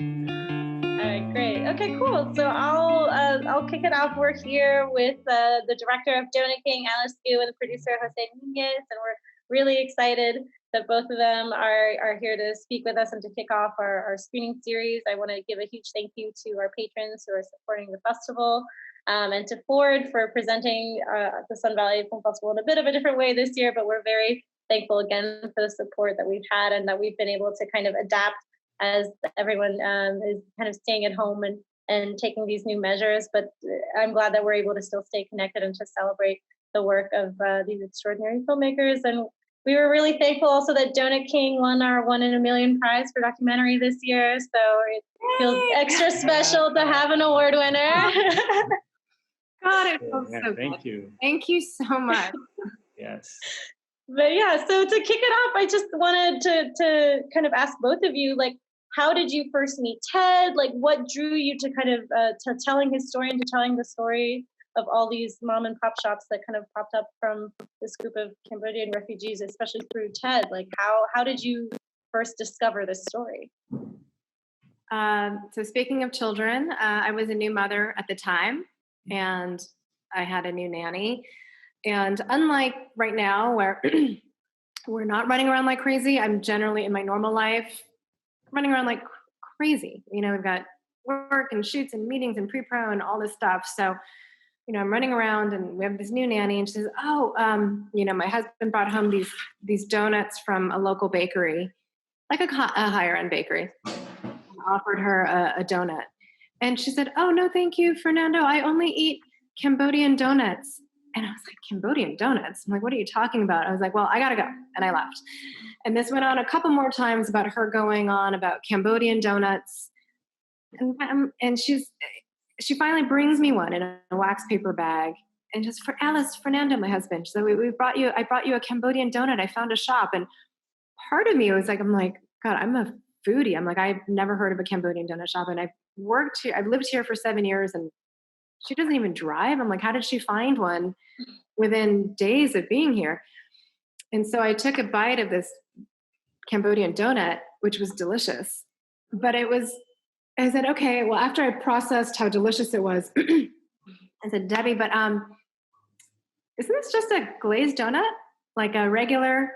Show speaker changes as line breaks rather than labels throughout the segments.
All right, great. Okay, cool. So I'll kick it off. We're here with the director of Donut King, Alice Gu, and the producer Jose Nunez, and we're really excited that both of them are here to speak with us and to kick off our screening series. I want to give a huge thank you to our patrons who are supporting the festival, and to Ford for presenting the Sun Valley Film Festival in a bit of a different way this year. But we're very thankful again for the support that we've had and that we've been able to kind of adapt as everyone is kind of staying at home and taking these new measures. But I'm glad that we're able to still stay connected and to celebrate the work of these extraordinary filmmakers. And we were really thankful also that Donut King won our 1 in a Million prize for documentary this year. So it feels extra special to have an award winner.
God, it feels so good.
Thank you.
Thank you so much.
Yes.
But yeah, so to kick it off, I just wanted to kind of ask both of you, like, how did you first meet Ted? Like, what drew you to kind of to telling his story and to telling the story of all these mom and pop shops that kind of popped up from this group of Cambodian refugees, especially through Ted? Like, how did you first discover this story?
So speaking of children, I was a new mother at the time, and I had a new nanny. And unlike right now, where we're not running around like crazy, I'm generally in my normal life running around like crazy. You know, we've got work and shoots and meetings and pre-pro and all this stuff. So, you know, I'm running around and we have this new nanny, and she says, you know, my husband brought home these donuts from a local bakery, like a higher end bakery. I offered her a donut. And she said, oh, no, thank you, Fernando. I only eat Cambodian donuts. And I was like, Cambodian donuts? I'm like, what are you talking about? I was like, well, I gotta go. And I left. And this went on a couple more times about her going on about Cambodian donuts. And she finally brings me one in a wax paper bag. And just for Alice, Fernando, my husband. So I brought you a Cambodian donut. I found a shop. And part of me was like, I'm like, God, I'm a foodie. I'm like, I've never heard of a Cambodian donut shop. And I've lived here for 7 years, and she doesn't even drive. I'm like, how did she find one within days of being here? And so I took a bite of this Cambodian donut, which was delicious. But I said, okay, well, after I processed how delicious it was, I said, Debbie, but isn't this just a glazed donut? Like a regular?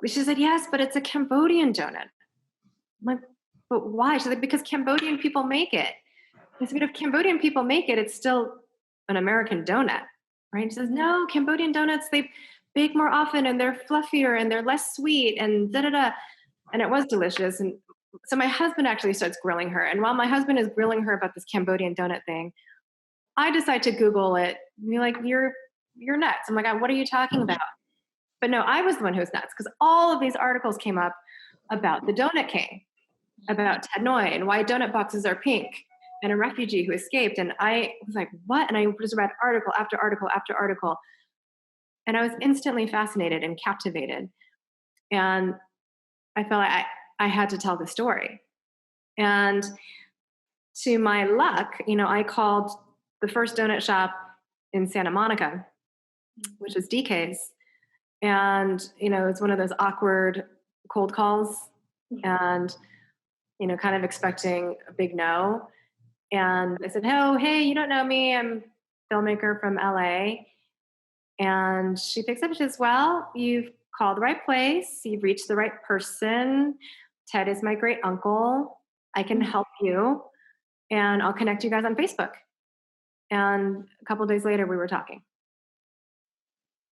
She said, yes, but it's a Cambodian donut. I'm like, but why? She's like, because Cambodian people make it. I said, if Cambodian people make it, it's still an American donut, right? She says, no, Cambodian donuts, they bake more often and they're fluffier and they're less sweet and da-da-da. And it was delicious. And so my husband actually starts grilling her. And while my husband is grilling her about this Cambodian donut thing, I decide to Google it and be like, you're nuts. I'm like, what are you talking about? But no, I was the one who was nuts, because all of these articles came up about the Donut King, about Ted Ngoy and why donut boxes are pink, and a refugee who escaped. And I was like, what? And I just read article after article after article. And I was instantly fascinated and captivated. And I felt like I had to tell the story. And to my luck, you know, I called the first donut shop in Santa Monica, which was DK's. And, you know, it's one of those awkward cold calls, and, you know, kind of expecting a big no. And I said, oh, hey, you don't know me. I'm a filmmaker from LA. And she picks up and she says, well, you've called the right place. You've reached the right person. Ted is my great uncle. I can help you. And I'll connect you guys on Facebook. And a couple of days later, we were talking.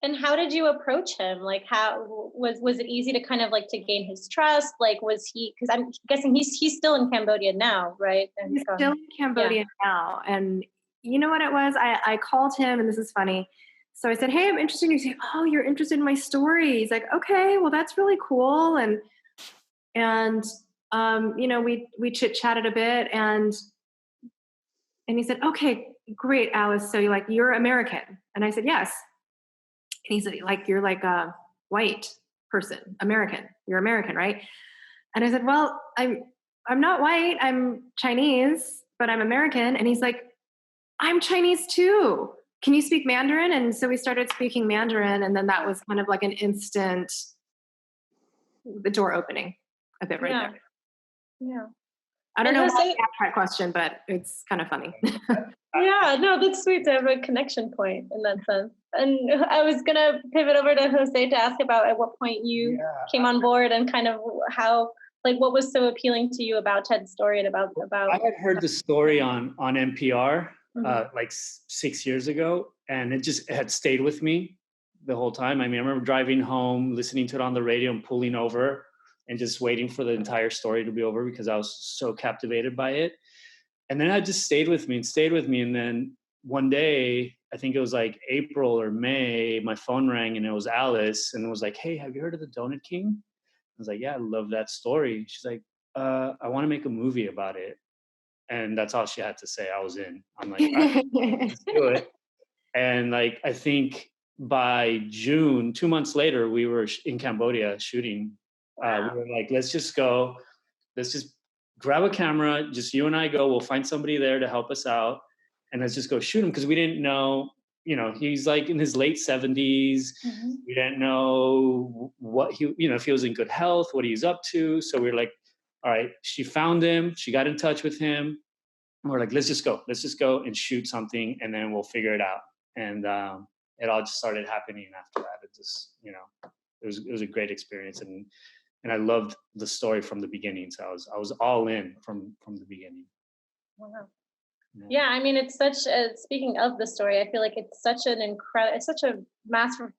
And how did you approach him? Like, how was it easy to kind of like to gain his trust? Like, was he, because I'm guessing he's still in Cambodia now, right? And
he's still in Cambodia now. And you know what it was? I called him, and this is funny. So I said, hey, I'm interested. He's like, oh, you're interested in my story. He's like, okay, well, that's really cool. And you know, we chit-chatted a bit, and he said, okay, great, Alice. So you're American. And I said, yes. And he said, you're like a white person, American. You're American, right? And I said, well, I'm not white. I'm Chinese, but I'm American. And he's like, I'm Chinese too. Can you speak Mandarin? And so we started speaking Mandarin. And then that was kind of like an instant, the door opening a bit right there.
Yeah.
I don't know why
Jose,
I asked that question, but it's kind of funny.
yeah, no, that's sweet to have a connection point in that sense. And I was gonna pivot over to Jose to ask about at what point you came on board and kind of how, like, what was so appealing to you about Ted's story and about.
I had heard the story on NPR
Mm-hmm.
6 years ago, and it had stayed with me the whole time. I mean, I remember driving home, listening to it on the radio, and pulling over and just waiting for the entire story to be over because I was so captivated by it. And then it just stayed with me. And then one day, I think it was like April or May, my phone rang and it was Alice, and it was like, "Hey, have you heard of the Donut King?" I was like, "Yeah, I love that story." She's like, "I want to make a movie about it." And that's all she had to say. I was in. I'm like, "All right, let's do it." And like, I think by June, 2 months later, we were in Cambodia shooting. We were like, let's just go. Let's just grab a camera. Just you and I go. We'll find somebody there to help us out. And let's just go shoot him. Because we didn't know, he's like in his late 70s.
Mm-hmm.
We didn't know what if he was in good health, what he's up to. So we were like, all right, she found him. She got in touch with him. And we're like, let's just go and shoot something, and then we'll figure it out. And it all just started happening after that. It just, it was a great experience, and I loved the story from the beginning. So I was all in from the beginning.
Wow. Yeah, I mean, it's such a, speaking of the story, I feel like it's such a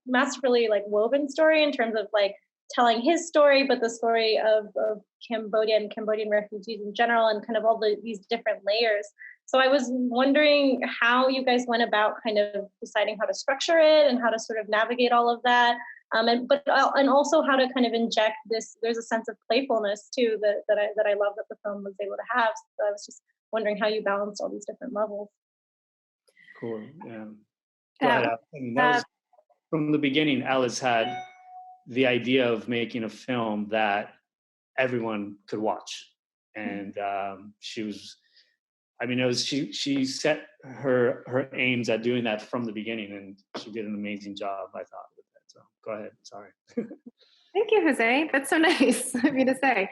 masterfully like woven story in terms of like telling his story, but the story of Cambodia and Cambodian refugees in general, and kind of all these different layers. So I was wondering how you guys went about kind of deciding how to structure it and how to sort of navigate all of that. And also how to kind of inject this. There's a sense of playfulness too that I love that the film was able to have. So I was just wondering how you balanced all these different levels.
Cool. Yeah. Go ahead, Alice. I mean, that was, from the beginning, Alice had the idea of making a film that everyone could watch, and she was. I mean, it was she set her aims at doing that from the beginning, and she did an amazing job, I thought, with that. So go ahead. Sorry.
Thank you, Jose. That's so nice of you to say.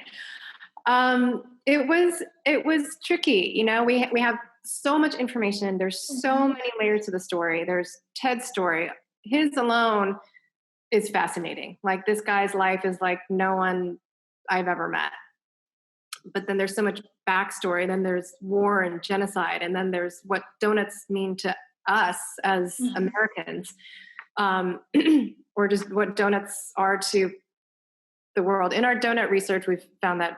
It was tricky. We have so much information. There's so many layers to the story. There's Ted's story. His alone is fascinating. Like, this guy's life is like no one I've ever met. But then there's so much backstory. Then there's war and genocide. And then there's what donuts mean to us as Americans, or just what donuts are to the world. In our donut research, we've found that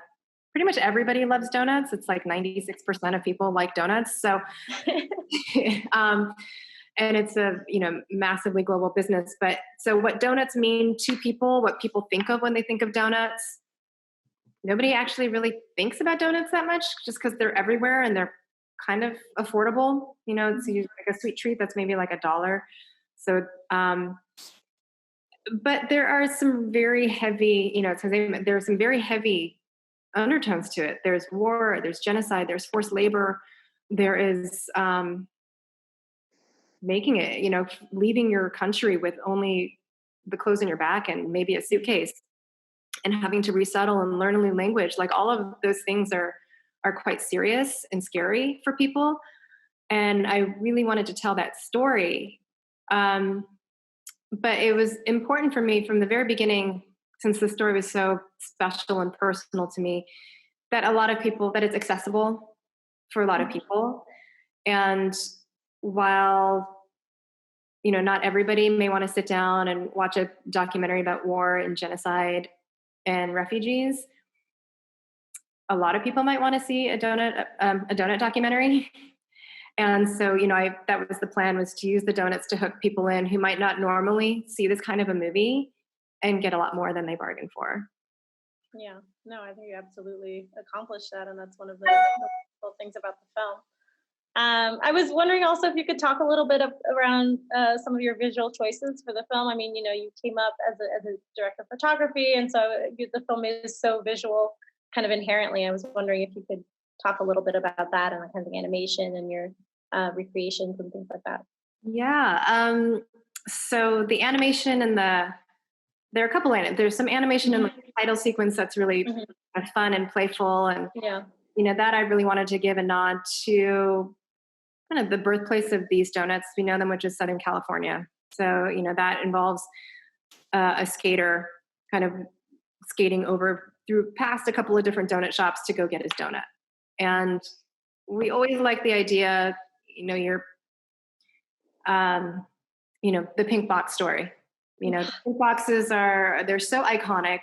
pretty much everybody loves donuts. It's like 96% of people like donuts. So, and it's a, massively global business. But so what donuts mean to people, what people think of when they think of donuts, nobody actually really thinks about donuts that much, just because they're everywhere and they're kind of affordable. It's usually like a sweet treat that's maybe like $1. So, but there are some very heavy, there are some very heavy undertones to it. There's war, there's genocide, there's forced labor, there is making it, leaving your country with only the clothes on your back and maybe a suitcase, and having to resettle and learn a new language. Like, all of those things are quite serious and scary for people. And I really wanted to tell that story. But it was important for me from the very beginning, since the story was so special and personal to me, that it's accessible for a lot of people. And while, not everybody may want to sit down and watch a documentary about war and genocide and refugees, a lot of people might want to see a donut documentary. And so, that was the plan, was to use the donuts to hook people in who might not normally see this kind of a movie and get a lot more than they bargained for.
Yeah, no, I think you absolutely accomplished that. And that's one of the cool things about the film. I was wondering also if you could talk a little bit around some of your visual choices for the film. I mean, you came up as a director of photography, and so the film is so visual kind of inherently. I was wondering if you could talk a little bit about that and the kind of animation and your recreations and things like that.
Yeah. So the animation and there are a couple there's some animation in the title sequence that's really fun and playful, and that I really wanted to give a nod to kind of the birthplace of these donuts. We know them, which is Southern California. So, that involves a skater kind of skating over through past a couple of different donut shops to go get his donut. And we always like the idea, the pink box story. The pink boxes they're so iconic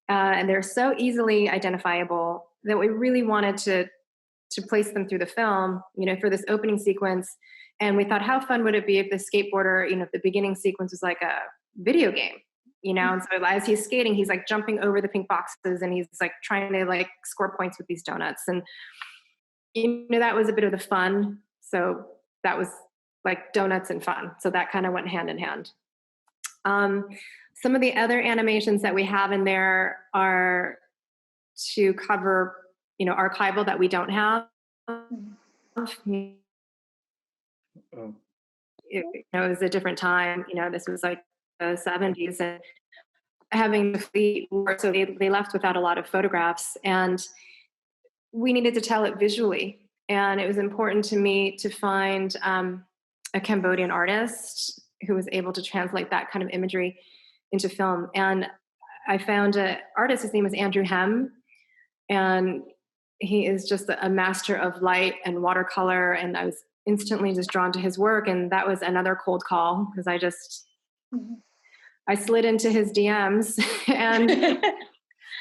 and they're so easily identifiable that we really wanted to place them through the film, for this opening sequence. And we thought, how fun would it be if the skateboarder, the beginning sequence was like a video game, and so as he's skating, he's like jumping over the pink boxes and he's like trying to like score points with these donuts. And, that was a bit of the fun. So that was like donuts and fun. So that kind of went hand in hand. Some of the other animations that we have in there are to cover, archival that we don't have. It was a different time. This was like the 70s, and having the fleet war, so they left without a lot of photographs, and we needed to tell it visually. And it was important to me to find a Cambodian artist who was able to translate that kind of imagery into film. And I found an artist, his name is Andrew Hem, and he is just a master of light and watercolor, and I was instantly just drawn to his work. And that was another cold call, because I slid into his DMs and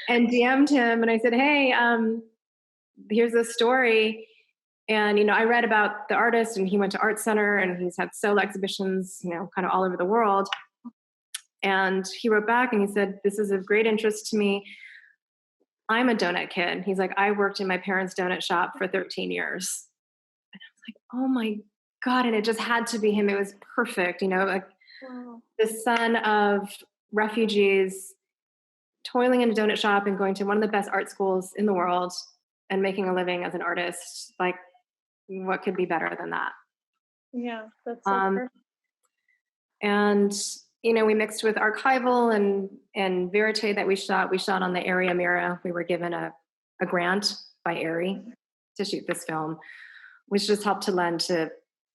DM'd him, and I said, hey, here's this story. And, I read about the artist, and he went to Art Center, and he's had solo exhibitions, kind of all over the world. And he wrote back and he said, this is of great interest to me. I'm a donut kid. He's like, I worked in my parents' donut shop for 13 years. And I was like, oh my God. And it just had to be him. It was perfect. Like the son of refugees toiling in a donut shop and going to one of the best art schools in the world and making a living as an artist. Like, what could be better than that?
Yeah, that's so perfect.
And we mixed with archival and verite that we shot. We shot on the area Mira. We were given a grant by ARI to shoot this film, which just helped to lend to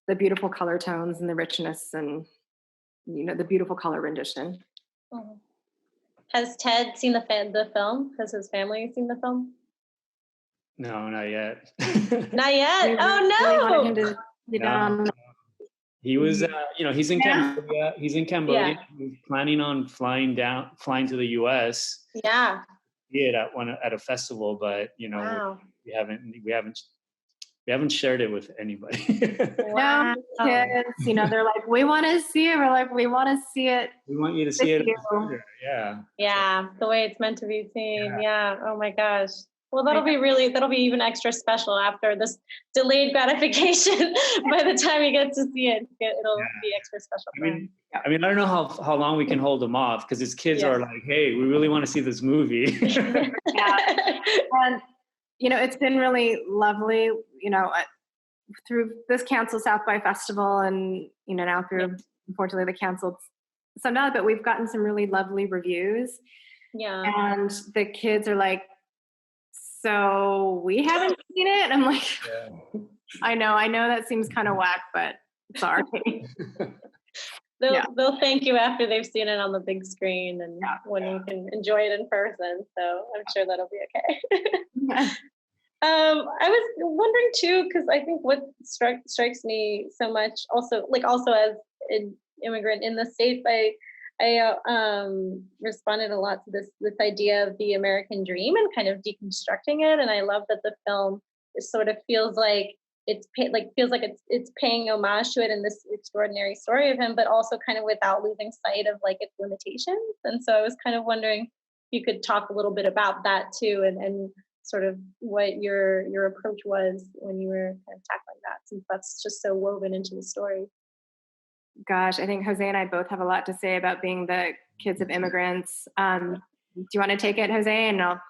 the beautiful color tones and the richness and, the beautiful color rendition.
Oh. Has Ted seen the film? Has his family seen the film?
No, not yet.
Not yet? Oh, no!
No. He was, he's in Cambodia. He's in Cambodia.
Yeah.
He's planning on flying to the U.S.
Yeah.
See it at a festival, but
wow.
we haven't shared it with anybody.
Wow. No, kids, they're like, we want to see it. We're like, we want to see it.
We want you to see it. Yeah.
Yeah, the way it's meant to be seen. Yeah. Oh my gosh. Well, that'll be even extra special after this delayed gratification. By the time you get to see it, it'll be extra special.
I mean, I don't know how long we can hold them off, because his kids are like, hey, we really want to see this movie.
And, it's been really lovely, through this canceled South by Festival and, now through, unfortunately, the canceled Sundance, but we've gotten some really lovely reviews.
Yeah. And
the kids are like, so we haven't seen it? I'm like, I know that seems kind of whack, but sorry.
They'll thank you after they've seen it on the big screen and when you can enjoy it in person. So I'm sure that'll be okay. I was wondering too, because I think what strikes me so much also as an immigrant in the States, I responded a lot to this idea of the American dream and kind of deconstructing it. And I love that the film sort of feels like it's paying homage to it in this extraordinary story of him, but also kind of without losing sight of like its limitations. And so I was kind of wondering if you could talk a little bit about that too, and sort of what your approach was when you were kind of tackling that, since that's just so woven into the story.
Gosh, I think Jose and I both have a lot to say about being the kids of immigrants. Do you want to take it, Jose? And I'll...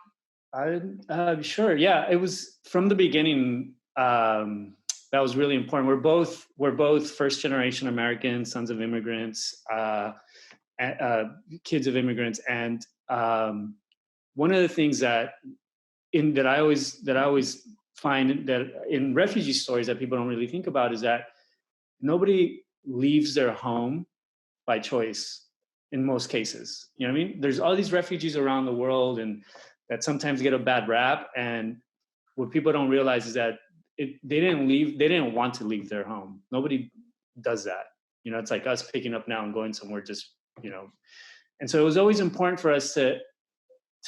Sure. Yeah, it was from the beginning. That was really important. We're both first generation Americans, sons of immigrants, kids of immigrants, and one of the things that that I always find that in refugee stories that people don't really think about is that nobody leaves their home by choice in most cases. You know what I mean? There's all these refugees around the world and that sometimes get a bad rap. And what people don't realize is that they didn't want to leave their home. Nobody does that. You know, it's like us picking up now and going somewhere just, you know. And so it was always important for us to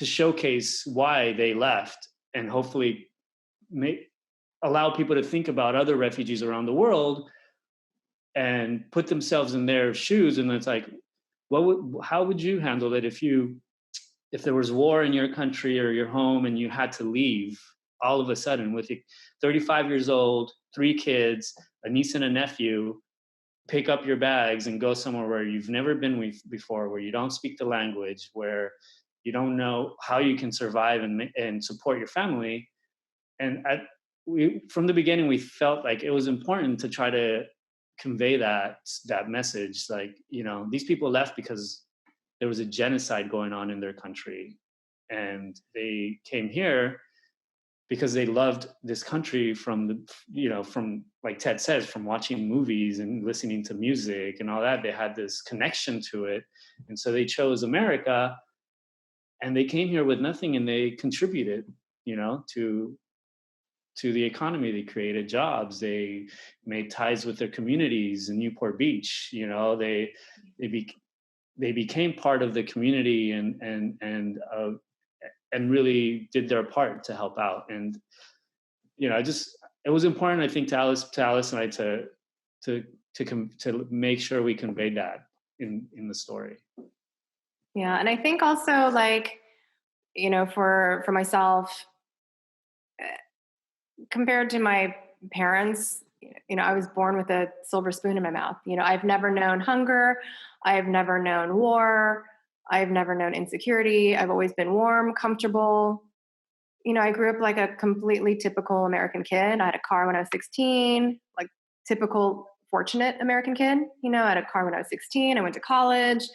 showcase why they left and hopefully allow people to think about other refugees around the world and put themselves in their shoes. And it's like, how would you handle it if there was war in your country or your home and you had to leave all of a sudden with 35 years old, 3 kids, a niece and a nephew, pick up your bags and go somewhere where you've never been before, where you don't speak the language, where you don't know how you can survive and support your family. And from the beginning, we felt like it was important to try to convey that message. Like, you know, these people left because there was a genocide going on in their country, and they came here because they loved this country from like Ted says, from watching movies and listening to music and all that. They had this connection to it, and so they chose America, and they came here with nothing, and they contributed, you know, to the economy. They created jobs. They made ties with their communities in Newport Beach. You know, they became part of the community and really did their part to help out. And, you know, it was important, I think, to Alice and I to make sure we conveyed that in the story.
Yeah. And I think also, like, you know, for myself, compared to my parents, you know, I was born with a silver spoon in my mouth. You know, I've never known hunger. I've never known war. I've never known insecurity. I've always been warm, comfortable. You know, I grew up like a completely typical American kid. I had a car when I was 16, like typical fortunate American kid. You know, I had a car when I was 16. I went to college.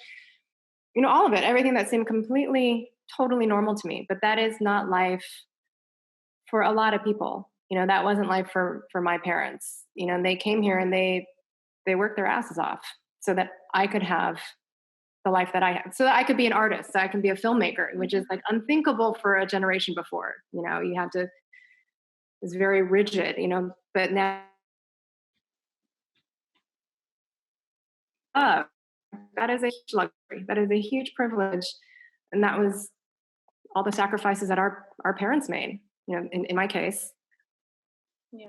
You know, all of it, everything that seemed completely, totally normal to me. But that is not life for a lot of people. You know, that wasn't life for my parents. You know, and they came here and they worked their asses off so that I could have the life that I have, so that I could be an artist, so I can be a filmmaker, which is like unthinkable for a generation before. You know, you have to, it's very rigid, you know, but now that is a huge luxury. That is a huge privilege. And that was all the sacrifices that our parents made, you know, in my case.
Yeah.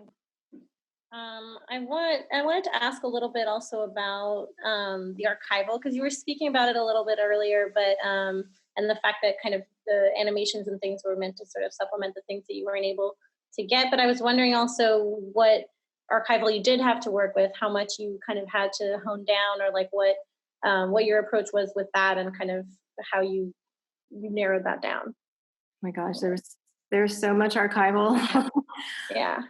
I wanted to ask a little bit also about the archival, because you were speaking about it a little bit earlier, but and the fact that kind of the animations and things were meant to sort of supplement the things that you weren't able to get. But I was wondering also what archival you did have to work with, how much you kind of had to hone down, or like what your approach was with that, and kind of how you narrowed that down.
Oh my gosh, there's so much archival.
Yeah.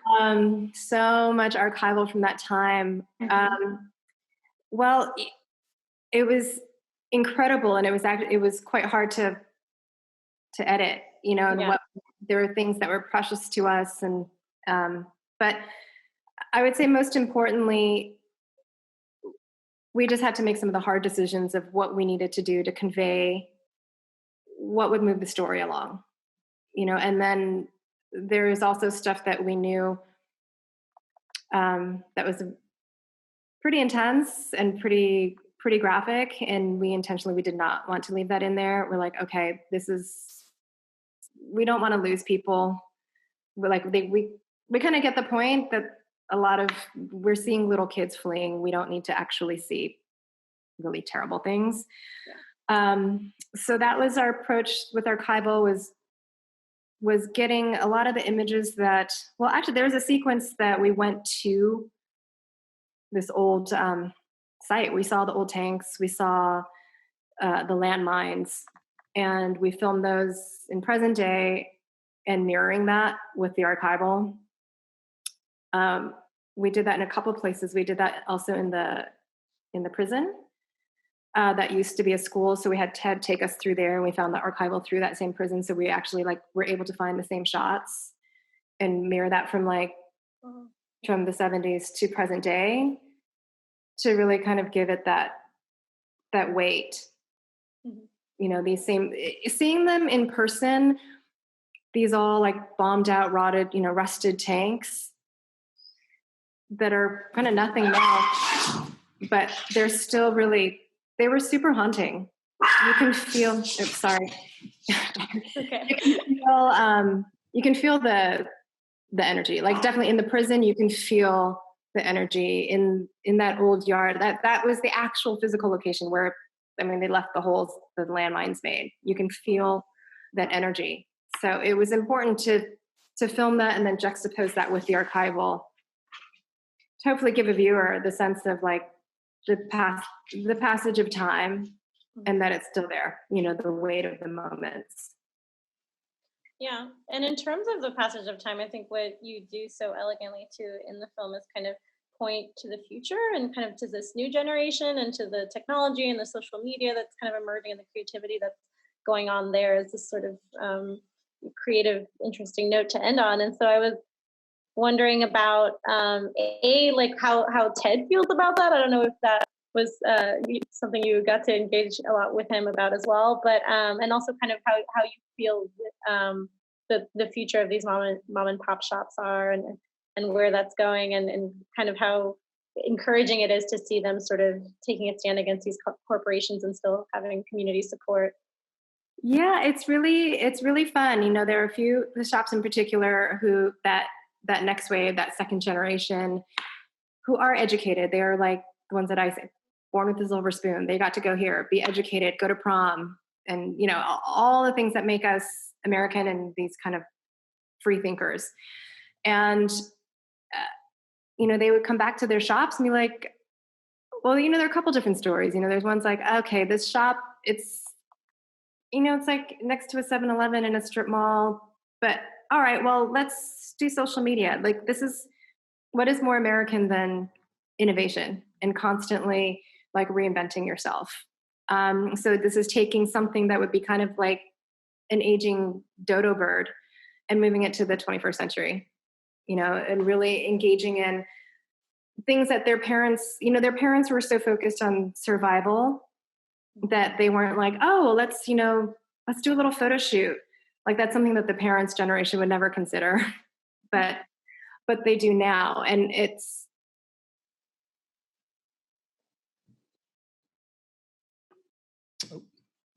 So much archival from that time.
Mm-hmm.
Well, it was incredible, and it was quite hard to edit, you know, and there were things that were precious to us, and but I would say most importantly, we just had to make some of the hard decisions of what we needed to do to convey what would move the story along, you know. And then there is also stuff that we knew that was pretty intense and pretty graphic, and we did not want to leave that in there. We're like, okay, we don't want to lose people. We're like, we kind of get the point that we're seeing little kids fleeing. We don't need to actually see really terrible things. Yeah. So that was our approach with archival, was getting a lot of the images that, well, actually there was a sequence that we went to this old site. We saw the old tanks, we saw the landmines, and we filmed those in present day and mirroring that with the archival. We did that in a couple of places. We did that also in the prison. that used to be a school. So we had Ted take us through there, and we found the archival through that same prison. So we actually were able to find the same shots and mirror that from from the 70s to present day, to really kind of give it that weight. Mm-hmm. These seeing them in person, these all bombed out, rotted, rusted tanks that are kind of nothing now, but they're still they were super haunting. You can feel, sorry.
Okay.
You can feel the energy, definitely in the prison, you can feel the energy in that old yard. That was the actual physical location where, they left the holes the landmines made. You can feel that energy. So it was important to film that and then juxtapose that with the archival to hopefully give a viewer the sense of the passage of time, and that it's still there, the weight of the moments.
Yeah. And in terms of the passage of time, I think what you do so elegantly too in the film is kind of point to the future and kind of to this new generation and to the technology and the social media that's kind of emerging and the creativity that's going on there as this sort of creative, interesting note to end on. And so I was wondering about how Ted feels about that. I don't know if that was something you got to engage a lot with him about as well, but and also kind of how you feel the future of these mom and pop shops are and where that's going, and kind of how encouraging it is to see them sort of taking a stand against these corporations and still having community support.
Yeah, it's really fun. There are a few the shops in particular who that next wave, that second generation, who are educated. They are the ones that I say, born with a silver spoon. They got to go here, be educated, go to prom, and all the things that make us American and these kind of free thinkers. And they would come back to their shops and be like, well, there are a couple different stories. There's ones okay, this shop, it's it's next to a 7-Eleven in a strip mall, but all right, well, let's do social media. This is what is more American than innovation and constantly reinventing yourself. So this is taking something that would be kind of like an aging dodo bird and moving it to the 21st century, and really engaging in things that their parents were so focused on survival that they weren't oh, let's do a little photo shoot. That's something that the parents' generation would never consider, but they do now. And it's,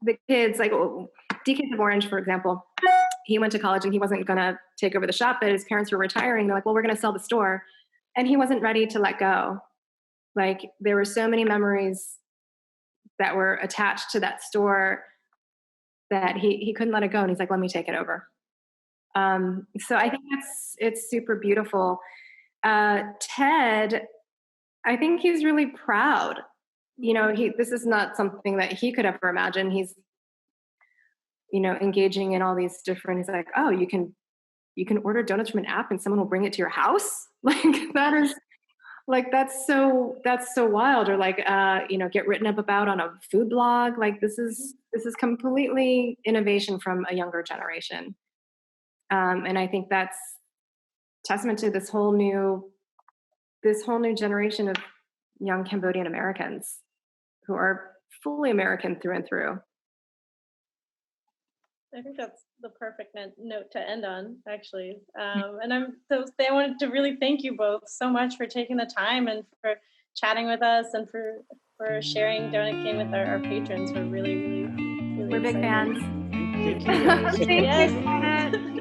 the kids, Deacons of Orange, for example, he went to college and he wasn't going to take over the shop, but his parents were retiring. They're well, we're going to sell the store. And he wasn't ready to let go. There were so many memories that were attached to that store that he couldn't let it go. And he's let me take it over. So I think it's super beautiful. Ted, I think he's really proud. This is not something that he could ever imagine. He's, engaging in all these different, he's oh, you can order donuts from an app and someone will bring it to your house. That is that's so wild. Or get written up about on a food blog. This is completely innovation from a younger generation. And I think that's testament to this whole new generation of young Cambodian Americans who are fully American through and through.
I think that's the perfect note to end on, actually. And I wanted to really thank you both so much for taking the time and for chatting with us and for sharing Donut King with our patrons. We're really, really, really
We're big
excited.
fans.
Thank you.
Thank you.